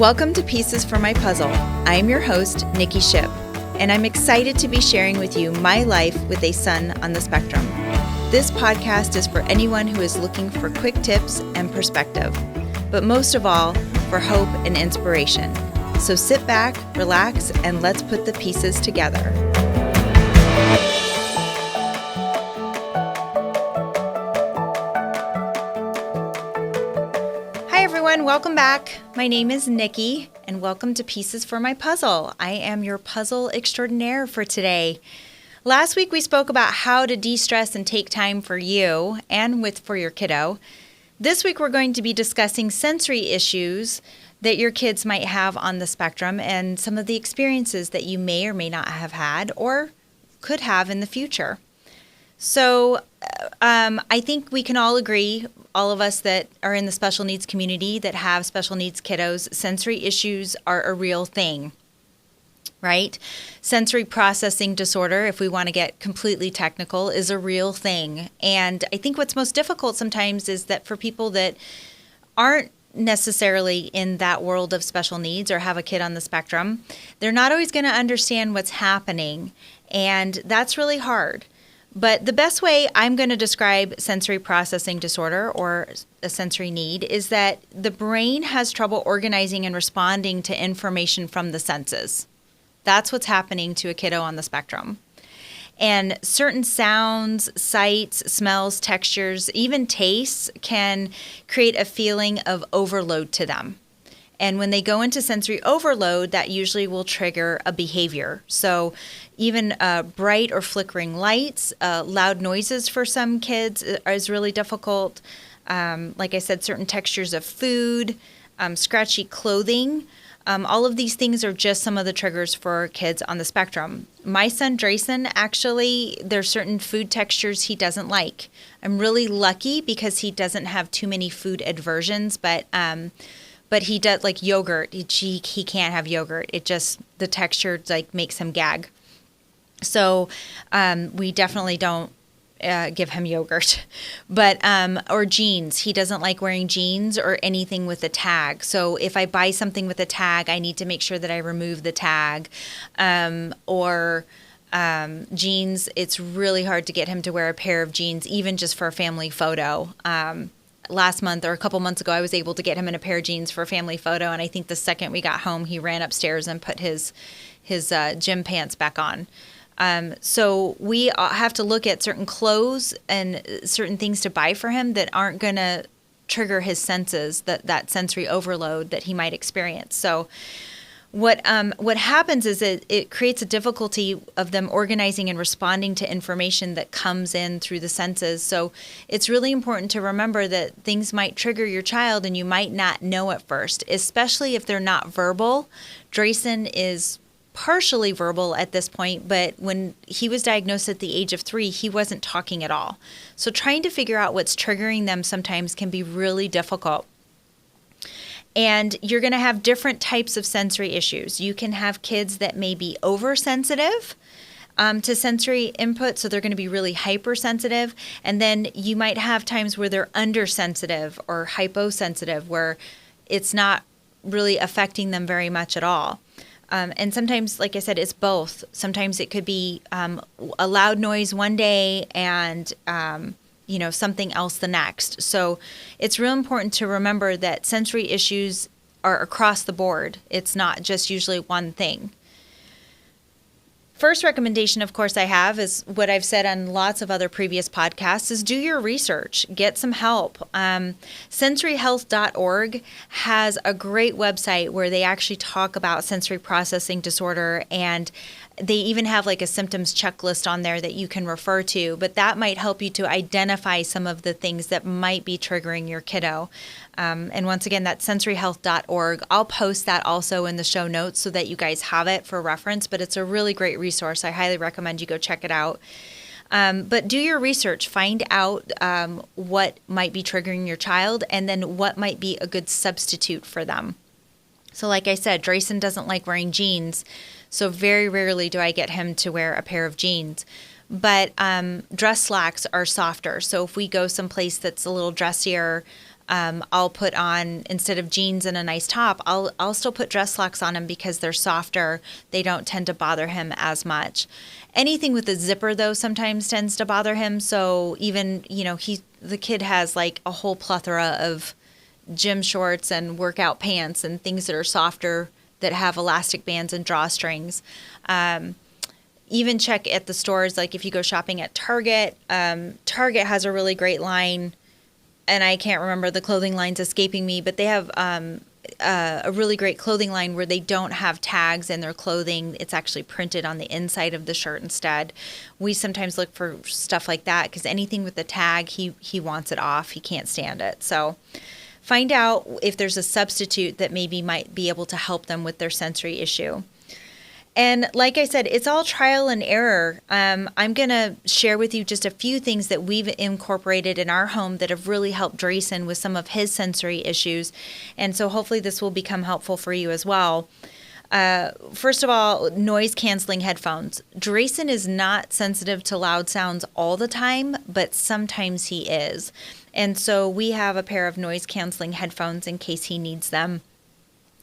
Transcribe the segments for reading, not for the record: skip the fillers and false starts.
Welcome to Pieces for My Puzzle. I am your host, Nikki Shipp, and I'm excited to be sharing with you my life with a son on the spectrum. This podcast is for anyone who is looking for quick tips and perspective, but most of all, for hope and inspiration. So sit back, relax, and let's put the pieces together. Welcome back. My name is Nikki, and welcome to Pieces for My Puzzle. I am your puzzle extraordinaire for today. Last week we spoke about how to de-stress and take time for you and for your kiddo. This week we're going to be discussing sensory issues that your kids might have on the spectrum and some of the experiences that you may or may not have had or could have in the future. So I think we can all agree, all of us that are in the special needs community that have special needs kiddos, sensory issues are a real thing, right? Sensory processing disorder, if we want to get completely technical, is a real thing. And I think what's most difficult sometimes is that for people that aren't necessarily in that world of special needs or have a kid on the spectrum, they're not always going to understand what's happening. And that's really hard. But the best way I'm going to describe sensory processing disorder or a sensory need is that the brain has trouble organizing and responding to information from the senses. That's what's happening to a kiddo on the spectrum. And certain sounds, sights, smells, textures, even tastes can create a feeling of overload to them. And when they go into sensory overload, that usually will trigger a behavior. So even bright or flickering lights, loud noises for some kids is really difficult. Like I said, certain textures of food, scratchy clothing. All of these things are just some of the triggers for kids on the spectrum. My son, Drayson, actually, there's certain food textures he doesn't like. I'm really lucky because he doesn't have too many food aversions, but he does like yogurt. He can't have yogurt. It just, the texture like makes him gag. So we definitely don't give him yogurt. But or jeans. He doesn't like wearing jeans or anything with a tag. So if I buy something with a tag, I need to make sure that I remove the tag. Jeans, it's really hard to get him to wear a pair of jeans, even just for a family photo. Last month or a couple months ago, I was able to get him in a pair of jeans for a family photo. And I think the second we got home, he ran upstairs and put his gym pants back on. So we have to look at certain clothes and certain things to buy for him that aren't going to trigger his senses, that sensory overload that he might experience. So what happens is it creates a difficulty of them organizing and responding to information that comes in through the senses. So it's really important to remember that things might trigger your child and you might not know at first, especially if they're not verbal. Drayson is partially verbal at this point, but when he was diagnosed at the age of 3, he wasn't talking at all. So trying to figure out what's triggering them sometimes can be really difficult. And you're going to have different types of sensory issues. You can have kids that may be oversensitive to sensory input, so they're going to be really hypersensitive. And then you might have times where they're undersensitive or hyposensitive, where it's not really affecting them very much at all. And sometimes, like I said, it's both. Sometimes it could be a loud noise one day and something else the next. So it's real important to remember that sensory issues are across the board. It's not just usually one thing. First recommendation, of course, I have is what I've said on lots of other previous podcasts is do your research, get some help. Sensoryhealth.org has a great website where they actually talk about sensory processing disorder, and they even have like a symptoms checklist on there that you can refer to, but that might help you to identify some of the things that might be triggering your kiddo. And once again, that's sensoryhealth.org. I'll post that also in the show notes so that you guys have it for reference, but it's a really great resource. I highly recommend you go check it out. But do your research, find out what might be triggering your child and then what might be a good substitute for them. So like I said, Drayson doesn't like wearing jeans, so very rarely do I get him to wear a pair of jeans. but dress slacks are softer. So if we go someplace that's a little dressier, I'll put on, instead of jeans and a nice top, I'll still put dress slacks on him because they're softer. They don't tend to bother him as much. Anything with a zipper, though, sometimes tends to bother him. So even, the kid has like a whole plethora of gym shorts and workout pants and things that are softer that have elastic bands and drawstrings. Even check at the stores, like if you go shopping at Target, Target has a really great line, and I can't remember the clothing line's escaping me, but they have a really great clothing line where they don't have tags in their clothing. It's actually printed on the inside of the shirt instead. We sometimes look for stuff like that because anything with the tag, he wants it off. He can't stand it. So find out if there's a substitute that maybe might be able to help them with their sensory issue. And like I said, it's all trial and error. I'm going to share with you just a few things that we've incorporated in our home that have really helped Drayson with some of his sensory issues. And so hopefully this will become helpful for you as well. First of all, noise canceling headphones. Drayson is not sensitive to loud sounds all the time, but sometimes he is. And so we have a pair of noise canceling headphones in case he needs them.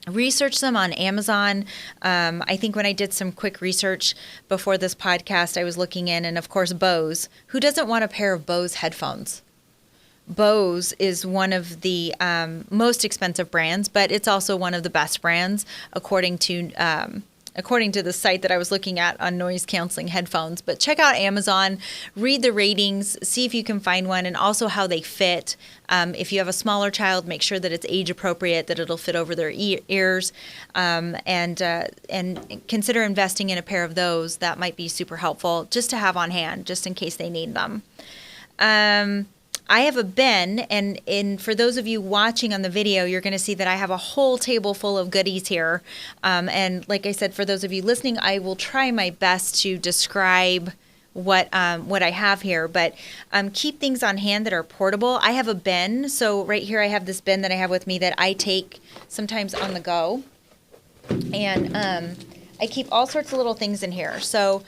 Research them on Amazon. I think when I did some quick research before this podcast, I was looking in, and of course, Bose. Who doesn't want a pair of Bose headphones? Bose is one of the most expensive brands, but it's also one of the best brands according to the site that I was looking at on noise canceling headphones. But check out Amazon, read the ratings, see if you can find one, and also how they fit. If you have a smaller child, make sure that it's age appropriate, that it'll fit over their ears, and consider investing in a pair of those. That might be super helpful just to have on hand, just in case they need them. I have a bin, and for those of you watching on the video, you're going to see that I have a whole table full of goodies here. And like I said, for those of you listening, I will try my best to describe what I have here, but keep things on hand that are portable. I have a bin, so right here I have this bin that I have with me that I take sometimes on the go, and I keep all sorts of little things in here. So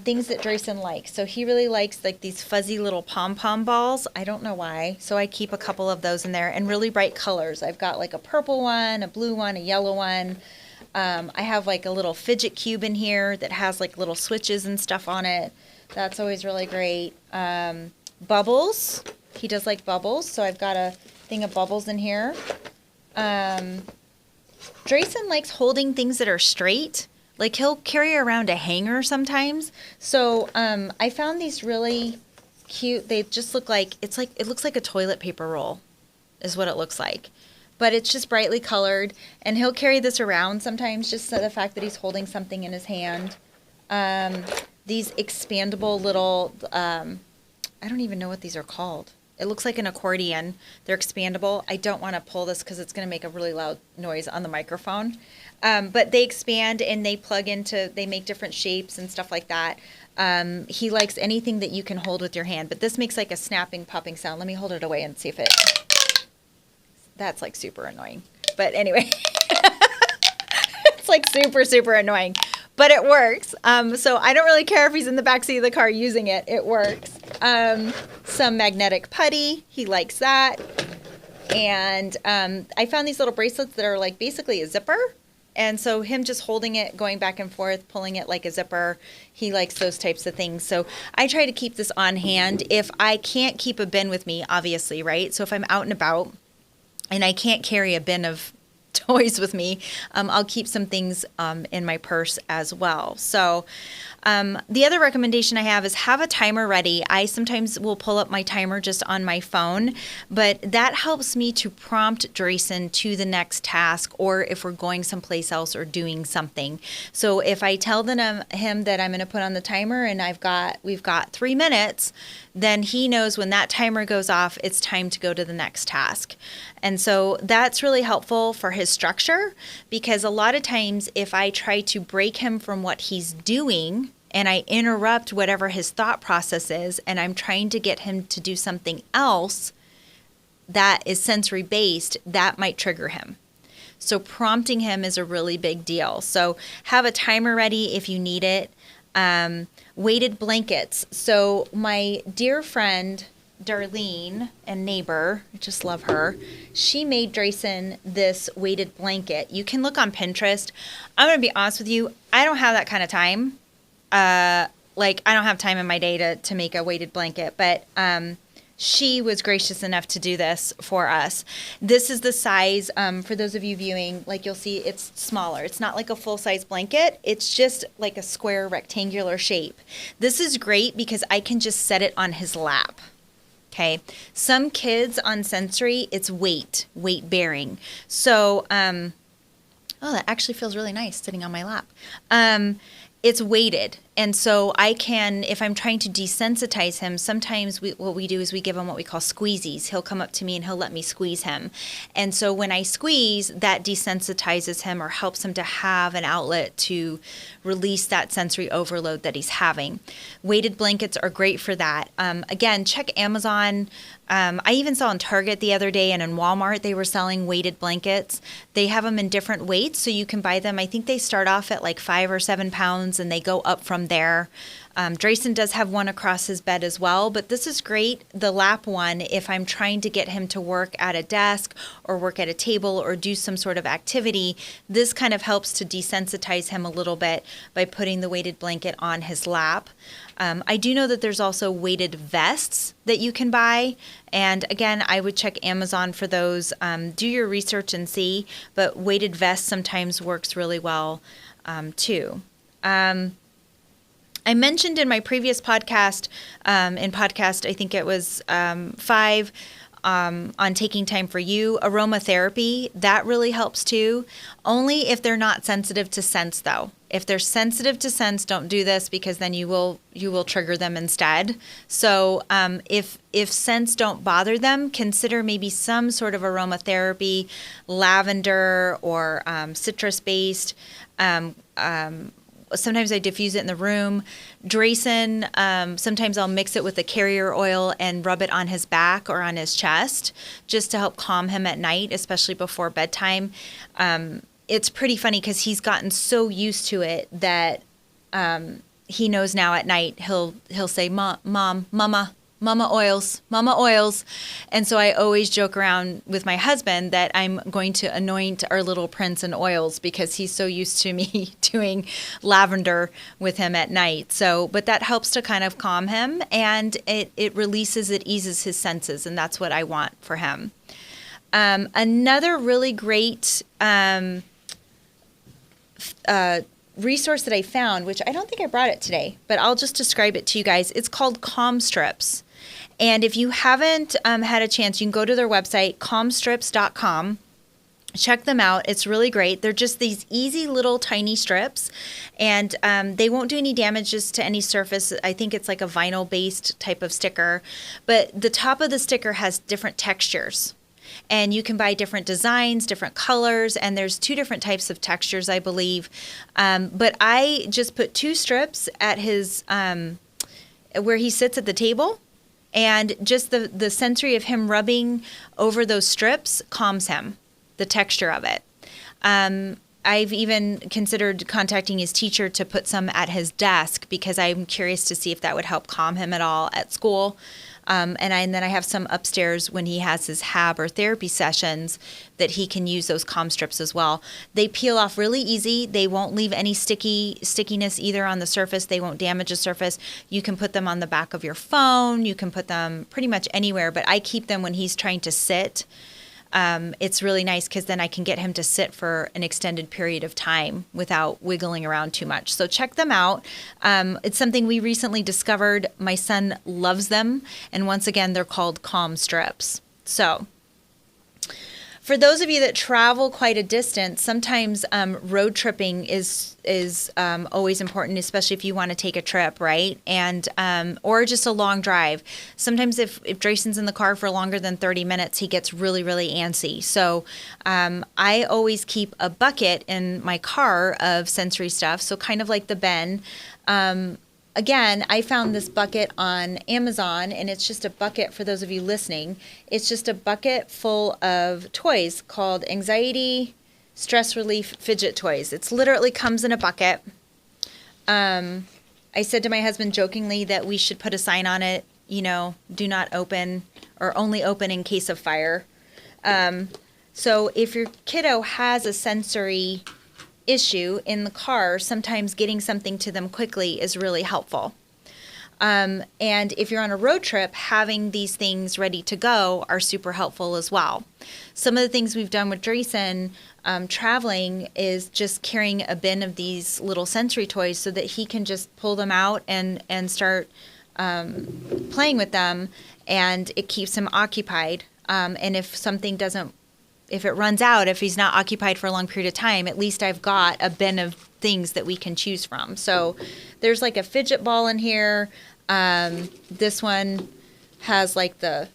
things that Drayson likes. So he really likes like these fuzzy little pom-pom balls. I don't know why. So I keep a couple of those in there, and really bright colors. I've got like a purple one, a blue one, a yellow one. I have like a little fidget cube in here that has like little switches and stuff on it. That's always really great. Bubbles. He does like bubbles. So I've got a thing of bubbles in here. Drayson likes holding things that are straight. Like he'll carry around a hanger sometimes. So I found these really cute. They just look like, it looks like a toilet paper roll is what it looks like. But it's just brightly colored. And he'll carry this around sometimes, just the fact that he's holding something in his hand. These expandable little, I don't even know what these are called. It looks like an accordion. They're expandable. I don't want to pull this because it's going to make a really loud noise on the microphone. But they expand and they they make different shapes and stuff like that. He likes anything that you can hold with your hand. But this makes like a snapping, popping sound. Let me hold it away and see if it... That's like super annoying. But anyway, it's like super, super annoying. But it works. So I don't really care if he's in the backseat of the car using it. It works. Some magnetic putty. He likes that. And I found these little bracelets that are like basically a zipper. And so him just holding it, going back and forth, pulling it like a zipper, he likes those types of things. So I try to keep this on hand. If I can't keep a bin with me, obviously, right? So if I'm out and about and I can't carry a bin of toys with me, I'll keep some things in my purse as well. So the other recommendation I have is have a timer ready. I sometimes will pull up my timer just on my phone, but that helps me to prompt Drayson to the next task, or if we're going someplace else or doing something. So if I tell him that I'm going to put on the timer and we've got 3 minutes, then he knows when that timer goes off, it's time to go to the next task. And so that's really helpful for his structure, because a lot of times if I try to break him from what he's doing and I interrupt whatever his thought process is, and I'm trying to get him to do something else that is sensory based, that might trigger him. So prompting him is a really big deal. So have a timer ready if you need it. weighted blankets. So my dear friend Darlene and neighbor, I just love her, she made Drayson this weighted blanket. You can look on Pinterest. I'm going to be honest with you, I don't have that kind of time. I don't have time in my day to make a weighted blanket, but she was gracious enough to do this for us. This is the size, for those of you viewing, like you'll see it's smaller. It's not like a full-size blanket. It's just like a square rectangular shape. This is great because I can just set it on his lap. Okay. Some kids on sensory, it's weight bearing. So, that actually feels really nice sitting on my lap. It's weighted. And so I can, if I'm trying to desensitize him, sometimes what we do is we give him what we call squeezies. He'll come up to me and he'll let me squeeze him. And so when I squeeze, that desensitizes him or helps him to have an outlet to release that sensory overload that he's having. Weighted blankets are great for that. Again, check Amazon. I even saw in Target the other day and in Walmart, they were selling weighted blankets. They have them in different weights, so you can buy them. I think they start off at like 5 or 7 pounds and they go up from there. Drayson does have one across his bed as well, but this is great, the lap one, if I'm trying to get him to work at a desk or work at a table or do some sort of activity. This kind of helps to desensitize him a little bit by putting the weighted blanket on his lap. I do know that there's also weighted vests that you can buy. And again, I would check Amazon for those. Do your research and see, but weighted vests sometimes works really well too. I mentioned in my previous podcast, I think it was 5, on taking time for you, aromatherapy, that really helps too. Only if they're not sensitive to scents though. If they're sensitive to scents, don't do this because then you will trigger them instead. So if scents don't bother them, consider maybe some sort of aromatherapy, lavender or citrus-based. Sometimes I diffuse it in the room. Drayson, sometimes I'll mix it with the carrier oil and rub it on his back or on his chest just to help calm him at night, especially before bedtime. It's pretty funny because he's gotten so used to it that he knows now at night he'll say, Mama oils. And so I always joke around with my husband that I'm going to anoint our little prince in oils because he's so used to me doing lavender with him at night. So, but that helps to kind of calm him, and it eases his senses, and that's what I want for him. Another really great resource that I found, which I don't think I brought it today, but I'll just describe it to you guys. It's called Calm Strips. And if you haven't had a chance, you can go to their website, calmstrips.com. Check them out. It's really great. They're just these easy little tiny strips, and they won't do any damages to any surface. I think it's like a vinyl-based type of sticker, but the top of the sticker has different textures. And you can buy different designs, different colors, and there's 2 different types of textures, I believe. But I just put 2 strips at his where he sits at the table, and just the sensory of him rubbing over those strips calms him, the texture of it. I've even considered contacting his teacher to put some at his desk because I'm curious to see if that would help calm him at all at school. And then I have some upstairs when he has his HAB or therapy sessions that he can use those calm strips as well. They peel off really easy. They won't leave any stickiness either on the surface. They won't damage the surface. You can put them on the back of your phone. You can put them pretty much anywhere, but I keep them when he's trying to sit. It's really nice because then I can get him to sit for an extended period of time without wiggling around too much. So check them out. It's something we recently discovered. My son loves them. And once again, they're called Calm Strips. So for those of you that travel quite a distance, sometimes road tripping is always important, especially if you want to take a trip, right? And or just a long drive. Sometimes if Drayson's in the car for longer than 30 minutes, he gets really, really antsy. So I always keep a bucket in my car of sensory stuff, so kind of like the Ben. Again, I found this bucket on Amazon, and it's just a bucket, for those of you listening, it's just a bucket full of toys called Anxiety Stress Relief Fidget Toys. It's literally comes in a bucket. I I said to my husband jokingly that we should put a sign on it, do not open or only open in case of fire. So if your kiddo has a sensory issue in the car, sometimes getting something to them quickly is really helpful. And if you're on a road trip, having these things ready to go are super helpful as well. Some of the things we've done with Drayson traveling is just carrying a bin of these little sensory toys so that he can just pull them out and start playing with them, and it keeps him occupied. And if it runs out, if he's not occupied for a long period of time, at least I've got a bin of things that we can choose from. So there's like a fidget ball in here. This one has like the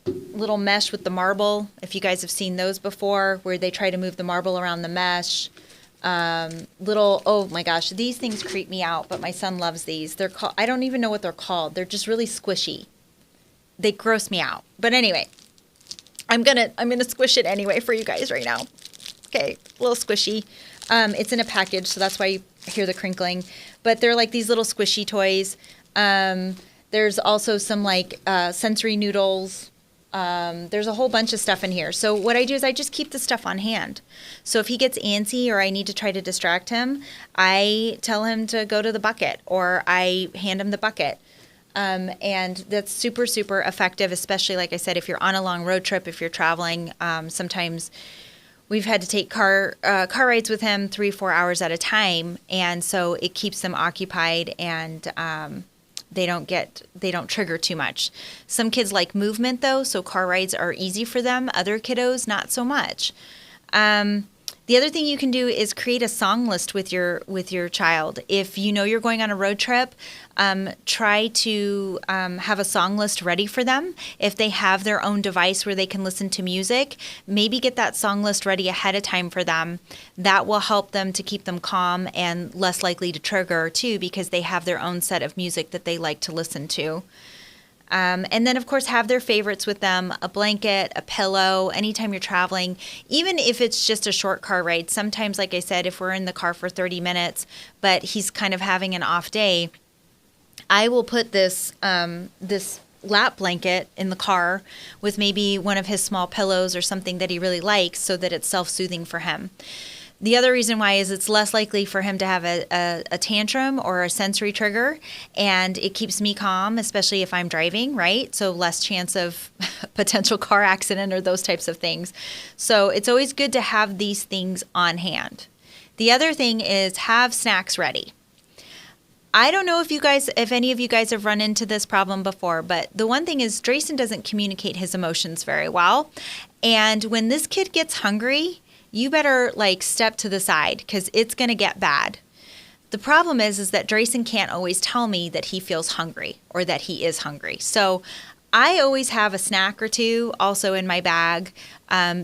little mesh with the marble. If you guys have seen those before, where they try to move the marble around the mesh. Oh my gosh, these things creep me out, but my son loves these. They're called, I don't even know what they're called. They're just really squishy. They gross me out. But anyway, I'm gonna squish it anyway for you guys right now. Okay, a little squishy. It's in a package, so that's why you hear the crinkling. But they're like these little squishy toys. There's also some like sensory noodles. There's a whole bunch of stuff in here. So what I do is I just keep the stuff on hand. So if he gets antsy or I need to try to distract him, I tell him to go to the bucket, or I hand him the bucket. And that's super, super effective, especially, like I said, if you're on a long road trip, if you're traveling. Sometimes we've had to take car rides with him 3-4 hours at a time, and so it keeps them occupied, and they don't trigger too much. Some kids like movement though, so car rides are easy for them. Other kiddos, not so much. The other thing you can do is create a song list with your child. If you know you're going on a road trip, try to have a song list ready for them. If they have their own device where they can listen to music, maybe get that song list ready ahead of time for them. That will help them to keep them calm and less likely to trigger too, because they have their own set of music that they like to listen to. And then, of course, have their favorites with them, a blanket, a pillow, anytime you're traveling, even if it's just a short car ride. Sometimes, like I said, if we're in the car for 30 minutes, but he's kind of having an off day, I will put this lap blanket in the car with maybe one of his small pillows or something that he really likes so that it's self-soothing for him. The other reason why is it's less likely for him to have a tantrum or a sensory trigger, and it keeps me calm, especially if I'm driving, right? So less chance of potential car accident or those types of things. So it's always good to have these things on hand. The other thing is have snacks ready. I don't know if any of you guys have run into this problem before, but the one thing is Drayson doesn't communicate his emotions very well. And when this kid gets hungry, you better step to the side because it's going to get bad. The problem is that Drayson can't always tell me that he feels hungry or that he is hungry. So I always have a snack or two also in my bag,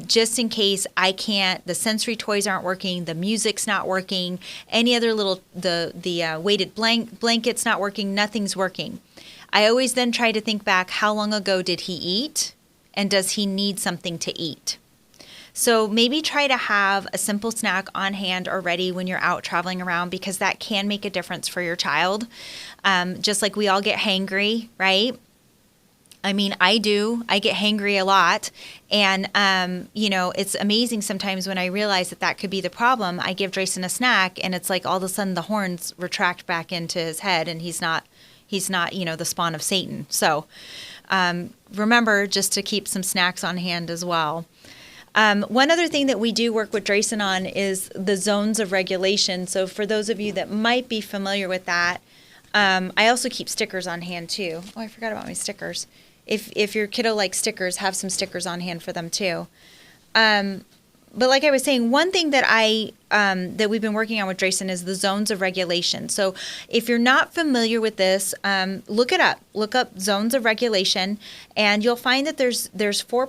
just in case the sensory toys aren't working, the music's not working, any other the weighted blanket's not working, nothing's working. I always then try to think back, how long ago did he eat and does he need something to eat? So maybe try to have a simple snack on hand or ready when you're out traveling around, because that can make a difference for your child. Just like we all get hangry, right? I mean, I do. I get hangry a lot. And, it's amazing sometimes when I realize that could be the problem. I give Drayson a snack and it's like all of a sudden the horns retract back into his head and he's not, the spawn of Satan. So remember just to keep some snacks on hand as well. One other thing that we do work with Drayson on is the zones of regulation. So for those of you that might be familiar with that, I also keep stickers on hand too. Oh, I forgot about my stickers. If your kiddo likes stickers, have some stickers on hand for them too. But like I was saying, one thing that that we've been working on with Drayson is the zones of regulation. So if you're not familiar with this, look it up. Look up zones of regulation, and you'll find that there's four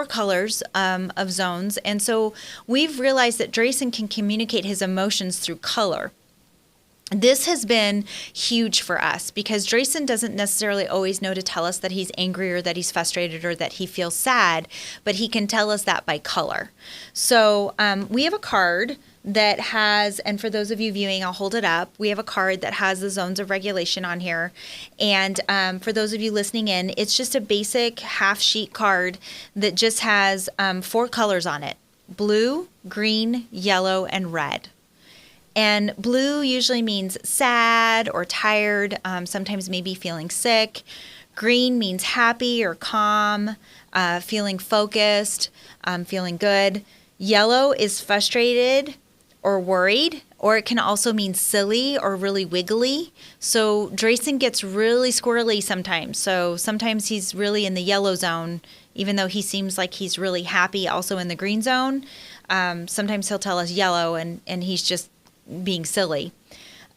colors of zones. And so we've realized that Drayson can communicate his emotions through color. This has been huge for us because Drayson doesn't necessarily always know to tell us that he's angry or that he's frustrated or that he feels sad, but he can tell us that by color. So we have a card that has, and for those of you viewing, I'll hold it up. We have a card that has the zones of regulation on here. And for those of you listening in, it's just a basic half sheet card that just has 4 colors on it: blue, green, yellow, and red. And blue usually means sad or tired, sometimes maybe feeling sick. Green means happy or calm, feeling focused, feeling good. Yellow is frustrated or worried, or it can also mean silly or really wiggly. So Drayson gets really squirrely sometimes. So sometimes he's really in the yellow zone, even though he seems like he's really happy also in the green zone. Sometimes he'll tell us yellow and he's just being silly.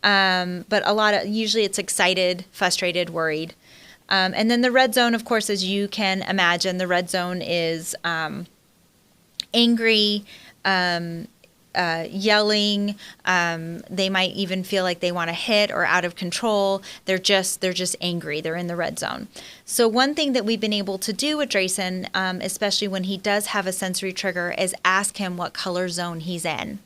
But usually it's excited, frustrated, worried. And then the red zone, of course, as you can imagine, the red zone is angry, yelling. They might even feel like they want to hit or out of control. They're just angry. They're in the red zone. So one thing that we've been able to do with Drayson, especially when he does have a sensory trigger, is ask him what color zone he's in.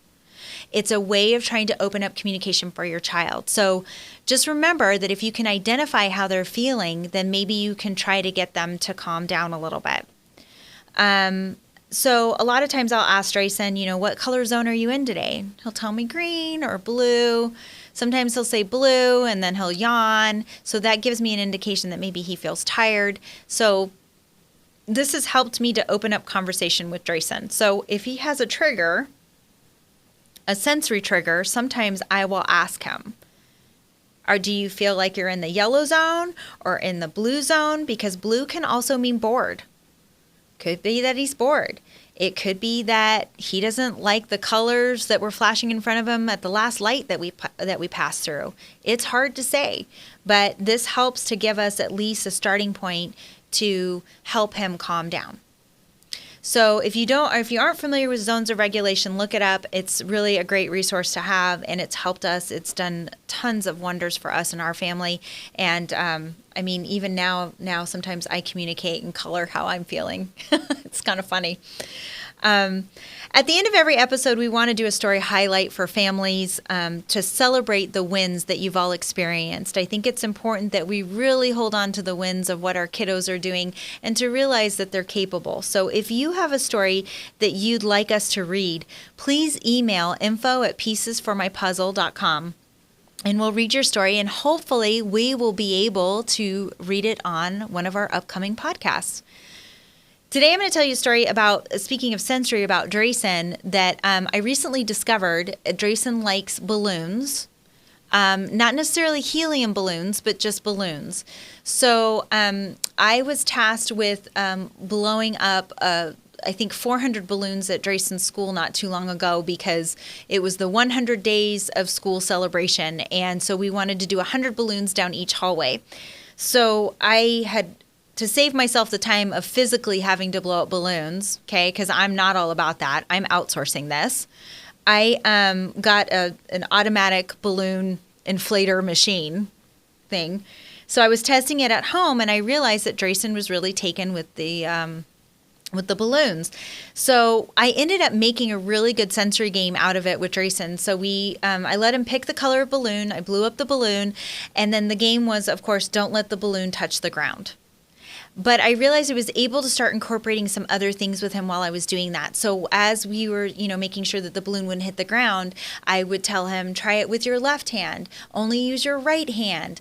It's a way of trying to open up communication for your child. So just remember that if you can identify how they're feeling, then maybe you can try to get them to calm down a little bit. So a lot of times I'll ask Drayson, what color zone are you in today? He'll tell me green or blue. Sometimes he'll say blue and then he'll yawn. So that gives me an indication that maybe he feels tired. So this has helped me to open up conversation with Drayson. So if he has a trigger, a sensory trigger, sometimes I will ask him, do you feel like you're in the yellow zone or in the blue zone? Because blue can also mean bored. Could be that he's bored. It could be that he doesn't like the colors that were flashing in front of him at the last light that we passed through. It's hard to say, but this helps to give us at least a starting point to help him calm down. So if you aren't familiar with zones of regulation, look it up. It's really a great resource to have, and it's helped us. It's done tons of wonders for us and our family. And even now sometimes I communicate in color how I'm feeling. It's kind of funny. At the end of every episode, we want to do a story highlight for families to celebrate the wins that you've all experienced. I think it's important that we really hold on to the wins of what our kiddos are doing and to realize that they're capable. So if you have a story that you'd like us to read, please email info@piecesformypuzzle.com. And we'll read your story, and hopefully we will be able to read it on one of our upcoming podcasts. Today I'm going to tell you a story about, speaking of sensory, about Drayson that I recently discovered. Drayson likes balloons, not necessarily helium balloons, but just balloons. So I was tasked with blowing up I think 400 balloons at Drayson's school not too long ago because it was the 100 days of school celebration. And so we wanted to do 100 balloons down each hallway. So I had to save myself the time of physically having to blow up balloons, okay, because I'm not all about that. I'm outsourcing this. I got an automatic balloon inflator machine thing. So I was testing it at home, and I realized that Drayson was really taken with the balloons. So I ended up making a really good sensory game out of it with Drayson. So I let him pick the color of balloon. I blew up the balloon. And then the game was, of course, don't let the balloon touch the ground. But I realized I was able to start incorporating some other things with him while I was doing that. So as we were, making sure that the balloon wouldn't hit the ground, I would tell him, try it with your left hand, only use your right hand,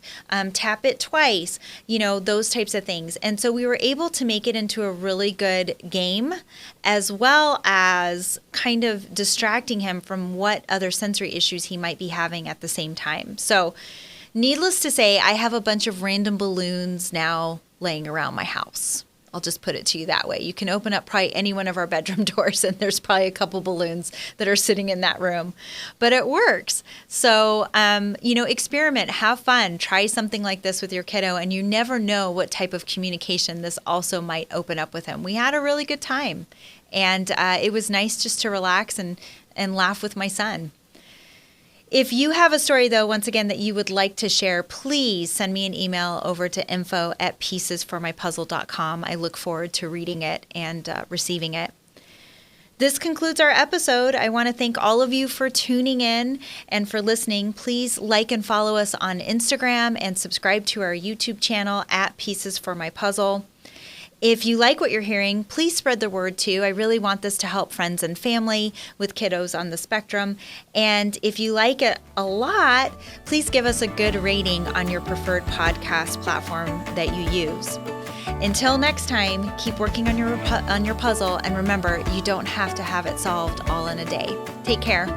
tap it twice, those types of things. And so we were able to make it into a really good game, as well as kind of distracting him from what other sensory issues he might be having at the same time. So needless to say, I have a bunch of random balloons now laying around my house. I'll just put it to you that way. You can open up probably any one of our bedroom doors and there's probably a couple balloons that are sitting in that room. But it works. So, experiment, have fun, try something like this with your kiddo, and you never know what type of communication this also might open up with him. We had a really good time, and it was nice just to relax and laugh with my son. If you have a story, though, once again, that you would like to share, please send me an email over to info@piecesformypuzzle.com. I look forward to reading it and receiving it. This concludes our episode. I want to thank all of you for tuning in and for listening. Please like and follow us on Instagram and subscribe to our YouTube channel @piecesformypuzzle. If you like what you're hearing, please spread the word too. I really want this to help friends and family with kiddos on the spectrum. And if you like it a lot, please give us a good rating on your preferred podcast platform that you use. Until next time, keep working on your puzzle, and remember, you don't have to have it solved all in a day. Take care.